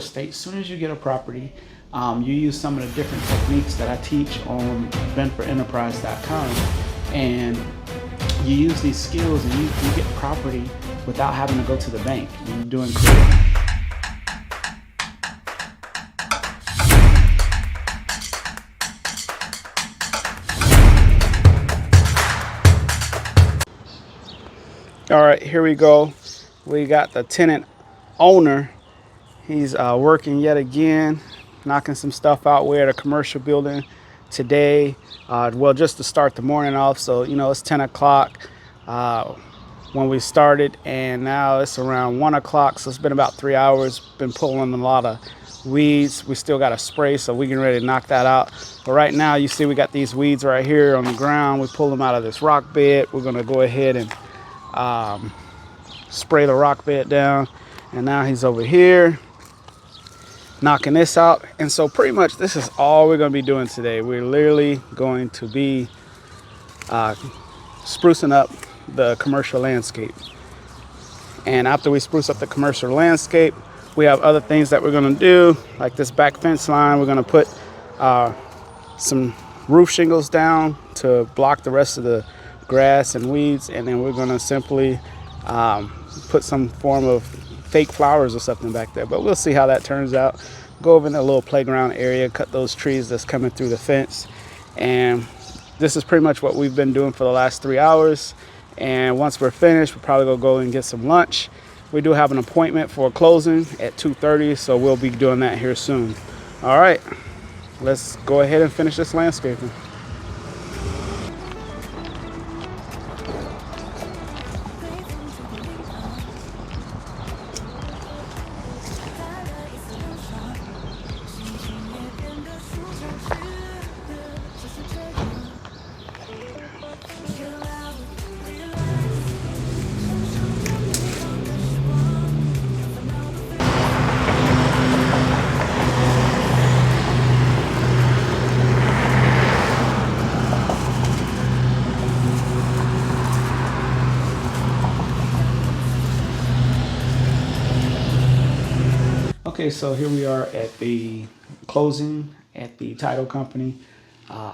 As soon as you get a property, you use some of the different techniques that I teach on benforenterprise.com, and you use these skills and you get property without having to go to the bank. You're doing great. All right, here we go. We got the tenant owner. He's working yet again, knocking some stuff out. We're at a commercial building today. Well, just to start the morning off. So, it's 10 o'clock when we started, and now it's around 1 o'clock. So it's been about 3 hours. Been pulling a lot of weeds. We still got a spray, so we're getting ready to knock that out. But right now, you see we got these weeds right here on the ground. We pull them out of this rock bed. We're going to go ahead and spray the rock bed down. And now he's over here knocking this out. And so pretty much this is all we're going to be doing today. We're literally going to be sprucing up the commercial landscape. And after we spruce up the commercial landscape, we have other things that we're going to do, like this back fence line. We're going to put some roof shingles down to block the rest of the grass and weeds, and then we're going to simply put some form of fake flowers or something back there, but we'll see how that turns out. Go over in the little playground area, cut those trees that's coming through the fence, and this is pretty much what we've been doing for the last 3 hours. And once we're finished, we're probably gonna go and get some lunch. We do have an appointment for a closing at 2:30, so we'll be doing that here soon. All right, let's go ahead and finish this landscaping. Okay, so here we are at the closing at the title company.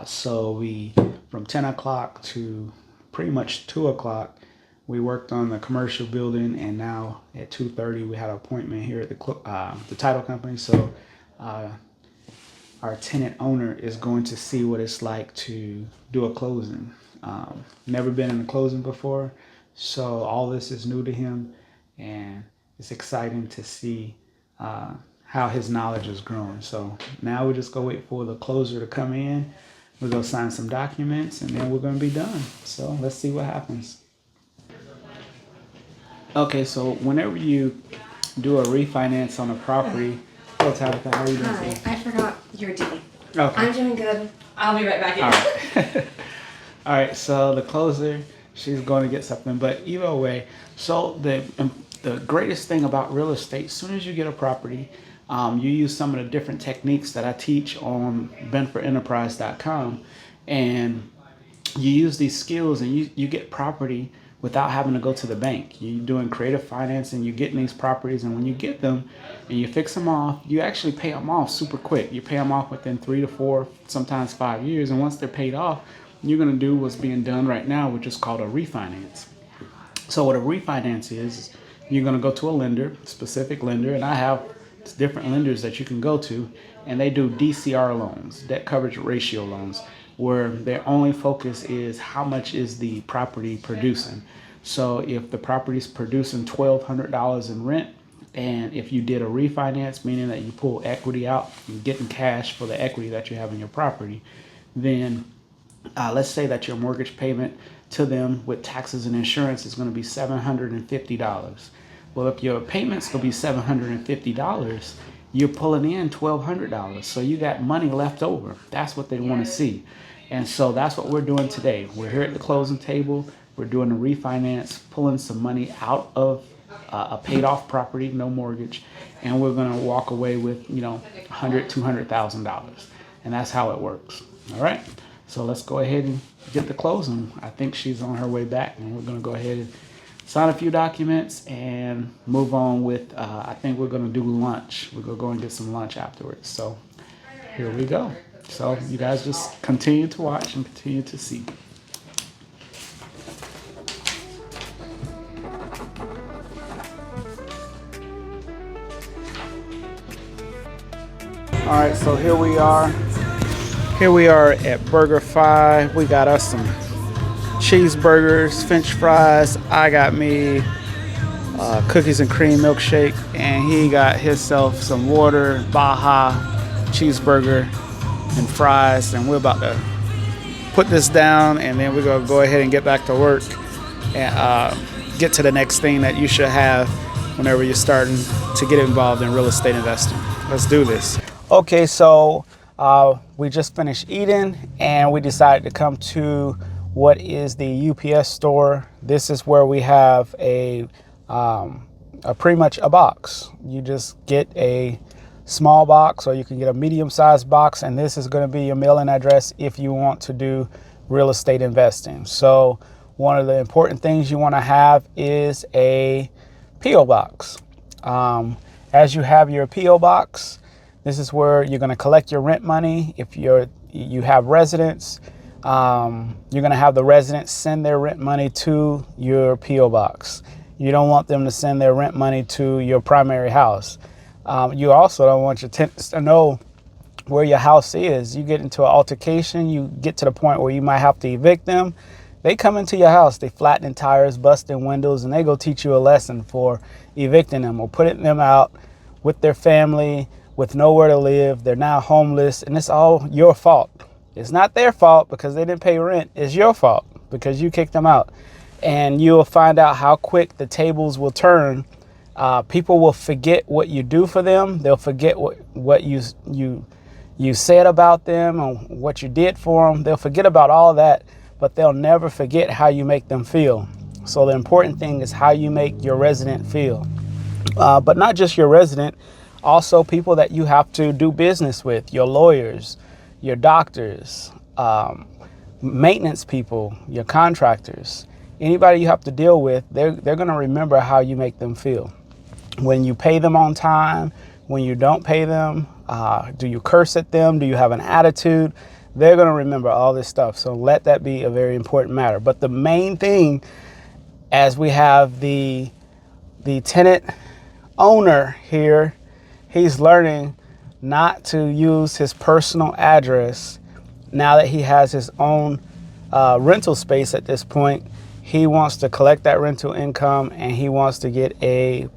So we, from 10 o'clock to pretty much 2 o'clock, we worked on the commercial building, and now at 2:30 we had an appointment here at the title company. So our tenant owner is going to see what it's like to do a closing. Never been in a closing before, so all this is new to him, and it's exciting to see how his knowledge is growing. So now we just go wait for the closer to come in. We'll go sign some documents, and then we're going to be done. So let's see what happens. Okay, so whenever you do a refinance on a property, hello Tabitha, how are you doing today? Hi, I forgot your D. Okay. I'm doing good. I'll be right back in. All right. All right, so the closer, she's going to get something, but either way, so the greatest thing about real estate, as soon as you get a property, you use some of the different techniques that I teach on benforenterprise.com, and you use these skills and you get property without having to go to the bank. You're doing creative financing, you're getting these properties, and when you get them and you fix them off, you actually pay them off super quick. You pay them off within 3 to 4, sometimes 5 years, and once they're paid off, you're going to do what's being done right now, which is called a refinance. So what a refinance is, you're going to go to a lender, specific lender, and I have different lenders that you can go to, and they do DCR loans, debt coverage ratio loans, where their only focus is how much is the property producing. So if the property's producing $1,200 in rent, and if you did a refinance, meaning that you pull equity out, you're getting cash for the equity that you have in your property, then let's say that your mortgage payment to them with taxes and insurance is going to be $750. Well, if your payment's going to be $750, you're pulling in $1,200. So you got money left over. That's what they want to see. And so that's what we're doing today. We're here at the closing table. We're doing a refinance, pulling some money out of a paid off property, no mortgage. And we're going to walk away with, $100,000, $200,000. And that's how it works. All right. So let's go ahead and get the closing. I think she's on her way back, and we're going to go ahead and sign a few documents, and move on with, I think we're going to do lunch. We're going to go and get some lunch afterwards. So here we go. So you guys just continue to watch and continue to see. All right, so here we are. Here we are at Burger 5. We got us some cheeseburgers, French fries. I got me cookies and cream milkshake, and he got himself some water, Baja, cheeseburger, and fries. And we're about to put this down, and then we're gonna go ahead and get back to work and get to the next thing that you should have whenever you're starting to get involved in real estate investing. Let's do this. Okay, so we just finished eating, and we decided to come to what is the UPS store. This is where we have a pretty much a box. You just get a small box, or you can get a medium-sized box, and this is going to be your mailing address if you want to do real estate investing. So one of the important things you want to have is a P.O. box. As you have your P.O. box, this is where you're going to collect your rent money. If you have residents, you're going to have the residents send their rent money to your P.O. box. You don't want them to send their rent money to your primary house. You also don't want your tenants to know where your house is. You get into an altercation, you get to the point where you might have to evict them. They come into your house, they flatten tires, busting windows, and they go teach you a lesson for evicting them or putting them out with their family, with nowhere to live. They're now homeless, and it's all your fault. It's not their fault because they didn't pay rent. It's your fault because you kicked them out. And you'll find out how quick the tables will turn. People will forget what you do for them. They'll forget what you said about them and what you did for them. They'll forget about all that, but they'll never forget how you make them feel. So the important thing is how you make your resident feel. But not just your resident, also people that you have to do business with, your lawyers, your doctors, maintenance people, your contractors. Anybody you have to deal with, they're going to remember how you make them feel. When you pay them on time, when you don't pay them, do you curse at them? Do you have an attitude? They're going to remember all this stuff. So let that be a very important matter. But the main thing, as we have the tenant owner here, he's learning not to use his personal address now that he has his own rental space at this point. He wants to collect that rental income, and he wants to get a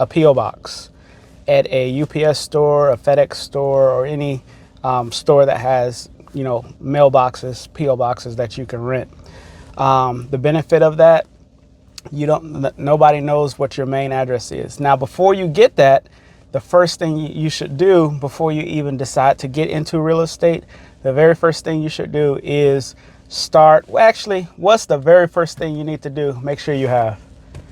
P.O. box at a UPS store, a FedEx store, or any store that has, mailboxes, P.O. boxes that you can rent. The benefit of that, nobody knows what your main address is. Now, before you get that, the first thing you should do before you even decide to get into real estate, the very first thing you should do is what's the very first thing you need to do? Make sure you have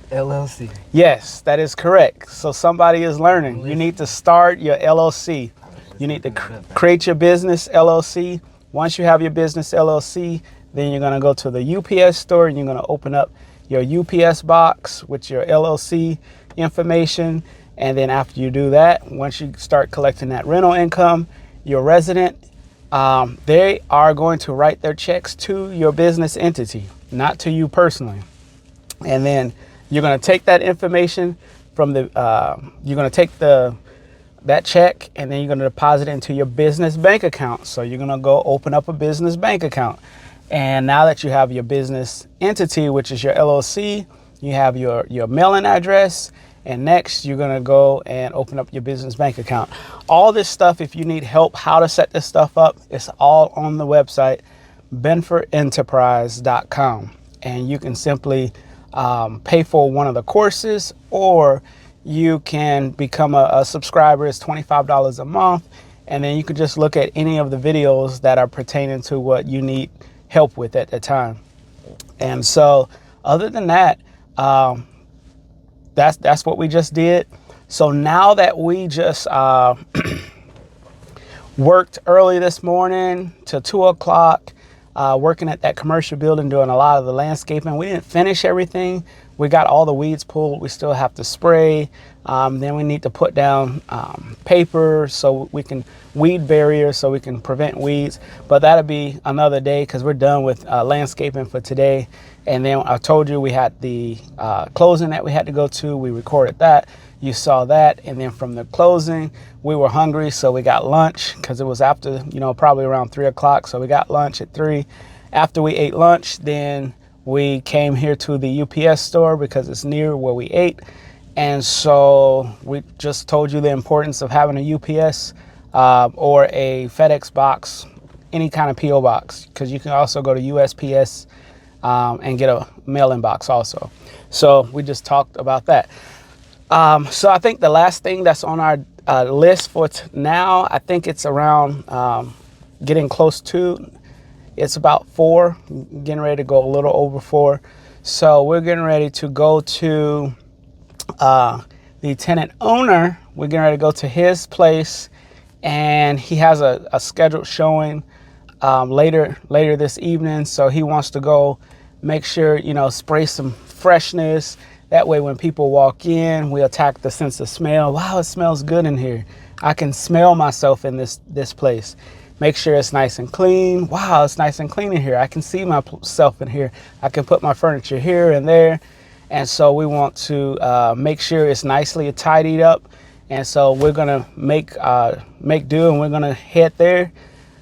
LLC. Yes, that is correct. So somebody is learning. You need to start your LLC. You need to create your business LLC. Once you have your business LLC, then you're going to go to the UPS store and you're going to open up your UPS box with your LLC information. And then after you do that, once you start collecting that rental income, your resident, they are going to write their checks to your business entity, not to you personally. And then you're going to take that information from you're going to take that check, and then you're going to deposit it into your business bank account. So you're going to go open up a business bank account. And now that you have your business entity, which is your LLC, you have your mailing address, and next you're going to go and open up your business bank account. All this stuff, if you need help how to set this stuff up, it's all on the website, benfordenterprise.com. And you can simply pay for one of the courses, or you can become a subscriber. It's $25 a month, and then you can just look at any of the videos that are pertaining to what you need help with at the time. And so other than that, that's what we just did. So now that we just worked early this morning till 2 o'clock, working at that commercial building, doing a lot of the landscaping. We didn't finish everything. We got all the weeds pulled. We still have to spray. Then we need to put down paper so we can weed barriers so we can prevent weeds. But that'll be another day because we're done with landscaping for today. And then I told you we had the closing that we had to go to. We recorded that. You saw that. And then from the closing, we were hungry, so we got lunch because it was after, probably around 3 o'clock. So we got lunch at 3. After we ate lunch, then we came here to the UPS store because it's near where we ate. And so we just told you the importance of having a UPS or a FedEx box, any kind of PO box, because you can also go to USPS and get a mail-in box also. So we just talked about that. So I think the last thing that's on our list for now, I think it's around getting close to, it's about 4, getting ready to go a little over 4. So we're getting ready to go to the tenant owner. We're getting ready to go to his place, and he has a scheduled showing later this evening. So he wants to go make sure, spray some freshness. That way when people walk in, we attack the sense of smell. Wow, it smells good in here. I can smell myself in this place. Make sure it's nice and clean. Wow, it's nice and clean in here. I can see myself in here. I can put my furniture here and there. And so we want to make sure it's nicely tidied up. And so we're gonna make do, and we're gonna head there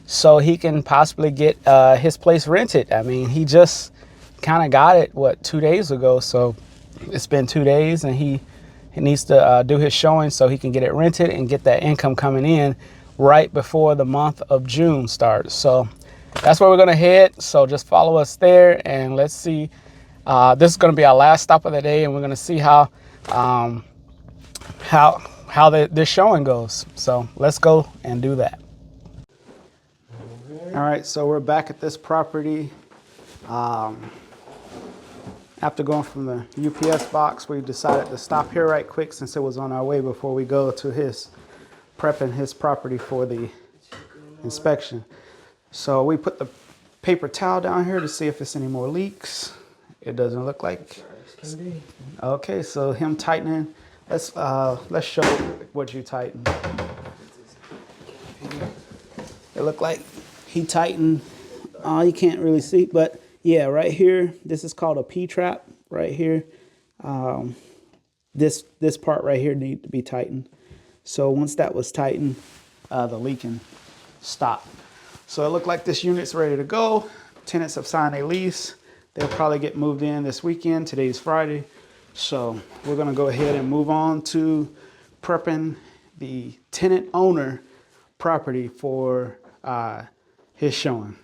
so he can possibly get his place rented. I mean, he just kind of got it, 2 days ago. So it's been 2 days, and he needs to do his showing so he can get it rented and get that income coming in right before the month of June starts. So that's where we're gonna head. So just follow us there, and let's see. This is gonna be our last stop of the day, and we're gonna see how this showing goes. So let's go and do that. All right, so we're back at this property. After going from the UPS box, we decided to stop here right quick since it was on our way before we go to prepping his property for the inspection. So we put the paper towel down here to see if there's any more leaks. It doesn't look like. Okay, so him tightening. Let's show what you tightened. It looked like he tightened. You can't really see, but yeah, right here. This is called a P-trap right here. This part right here needs to be tightened. So once that was tightened, the leaking stopped. So it looked like this unit's ready to go. Tenants have signed a lease. They'll probably get moved in this weekend. Today's Friday. So we're gonna go ahead and move on to prepping the tenant owner property for his showing.